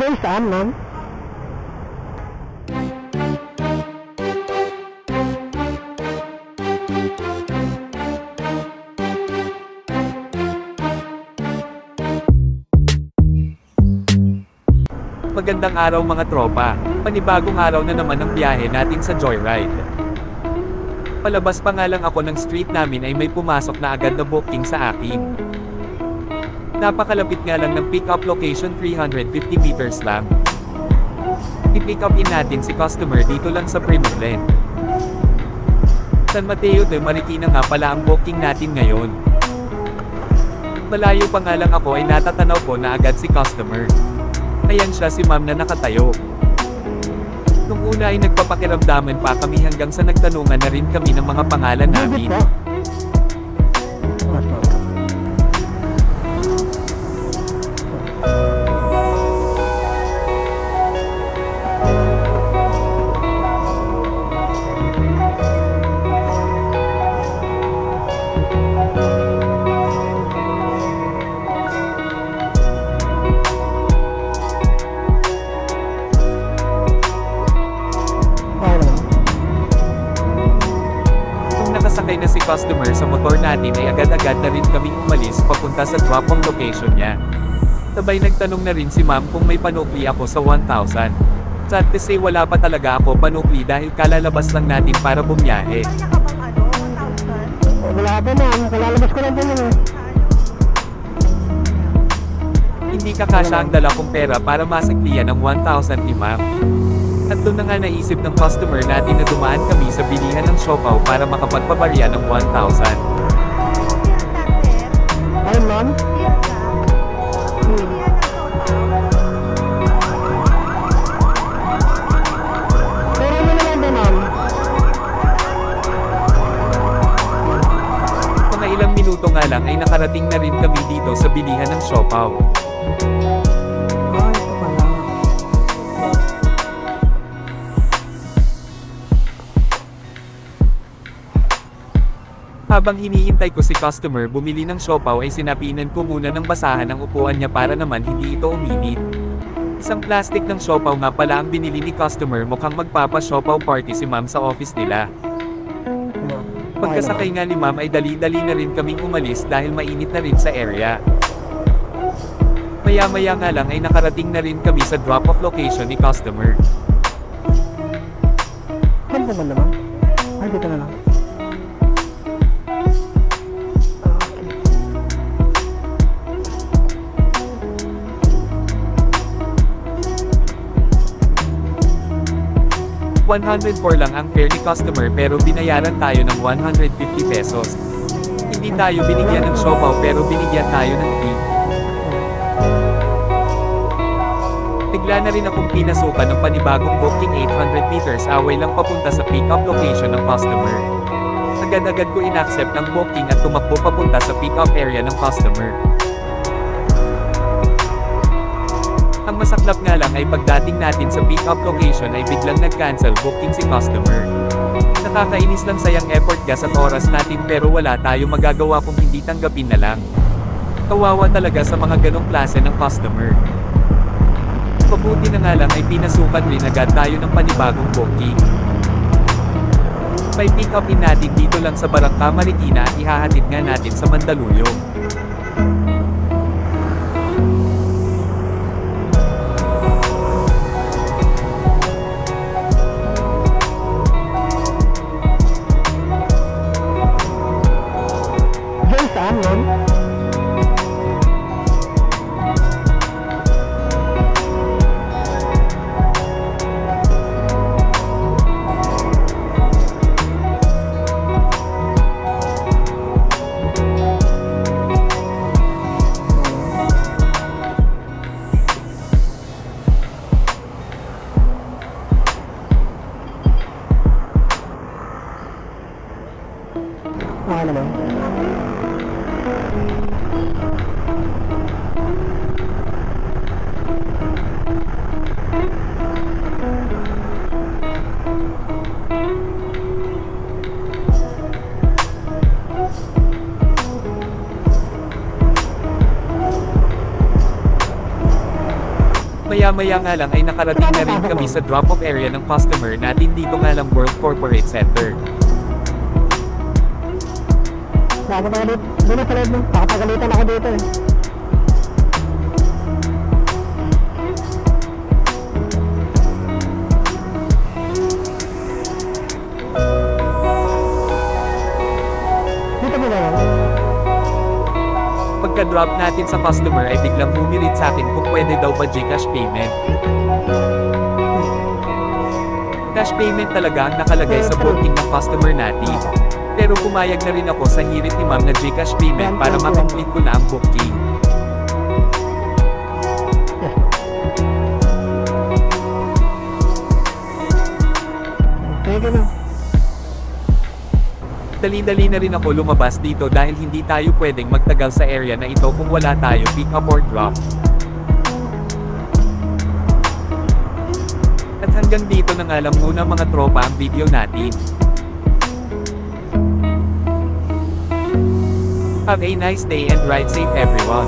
Diyan saan, ma'am? Magandang araw mga tropa, panibagong araw na naman ang biyahe natin sa Joyride. Palabas pa nga lang ako ng street namin ay may pumasok na agad na booking sa akin. Napakalapit nga lang ng pick-up location, 350 meters lang. I-pick up in natin si customer dito lang sa Primoglen. San Mateo de Marikina nga pala ang booking natin ngayon. Malayo pa nga lang ako ay natatanaw ko na agad si customer. Ayan siya, si ma'am na nakatayo. Nung una ay nagpapakiramdaman pa kami hanggang sa nagtanungan na rin kami ng mga pangalan namin. Sakay na si customer sa motor natin ay agad-agad na rin kaming umalis papunta sa drop-off location niya. Sabay nagtanong na rin si ma'am kung may panukli ako sa 1,000. Sad to say wala pa talaga ako panukli dahil kalalabas lang natin para bumiyahe. Wala pa, ma'am. Kalalabas ko lang din yun. Hindi kakasya ang dala kong pera para masakliyan ng 1,000 ni ma'am. At doon na nga naisip ng customer natin na dumaan kami sa bilihan ng siopaw para makapagpabarya ng 1,000. Ay, ma'am? Pero ano naman ba, ma'am? Mga ilang minuto nga lang ay nakarating na rin kami dito sa bilihan ng siopaw. Habang hinihintay ko si customer bumili ng siopaw ay sinapinan ko muna ng basahan ang upuan niya para naman hindi ito uminit. Isang plastic ng siopaw nga pala ang binili ni customer, mukhang magpapa-siopaw party si ma'am sa office nila. Pagkasakay nga ni ma'am ay dali-dali na rin kaming umalis dahil mainit na rin sa area. Maya-maya nga lang ay nakarating na rin kami sa drop-off location ni customer. Saan ba naman? Ay, dito na lang. 104 lang ang fare ni customer pero binayaran tayo ng 150 pesos. Hindi tayo binigyan ng siopaw pero binigyan tayo ng tip. Bigla na rin akong pinasukan ng panibagong booking, 800 meters away lang papunta sa pick-up location ng customer. Agad-agad ko inaccept ang booking at tumakbo papunta sa pick-up area ng customer. Ang masaklap nga lang ay pagdating natin sa pick-up location ay biglang nag-cancel booking si customer. Nakakainis lang, sayang effort, gas at oras natin pero wala tayo magagawa kung hindi tanggapin na lang. Kawawa talaga sa mga ganong klase ng customer. Mabuti na nga lang ay pinasukan rin agad tayo ng panibagong booking. May pick-up in natin dito lang sa Barangka Marikina at ihahatid nga natin sa Mandaluyong. Saan, ma'am? Ano naman? Maya-maya nga lang ay nakarating na rin kami sa drop-off area ng customer natin dito nga lang World Corporate Center. Nakapagalit. Doon na sa loob mo. Nakapagalitan ako dito eh. Dito mo ba yan? Pagka-drop natin sa customer ay biglang humirit sa akin kung pwede daw ba GCash payment. Cash payment talaga ang nakalagay sa booking ng customer natin. Pero pumayag na rin ako sa hirit ni ma'am na GCash payment para makomplete ko na ang booking. Thank you na. Dali-dali na rin ako lumabas dito dahil hindi tayo pwedeng magtagal sa area na ito kung wala tayo pick up or drop. At hanggang dito na nga lang muna mga tropa ang video natin. Have a nice day and ride safe everyone.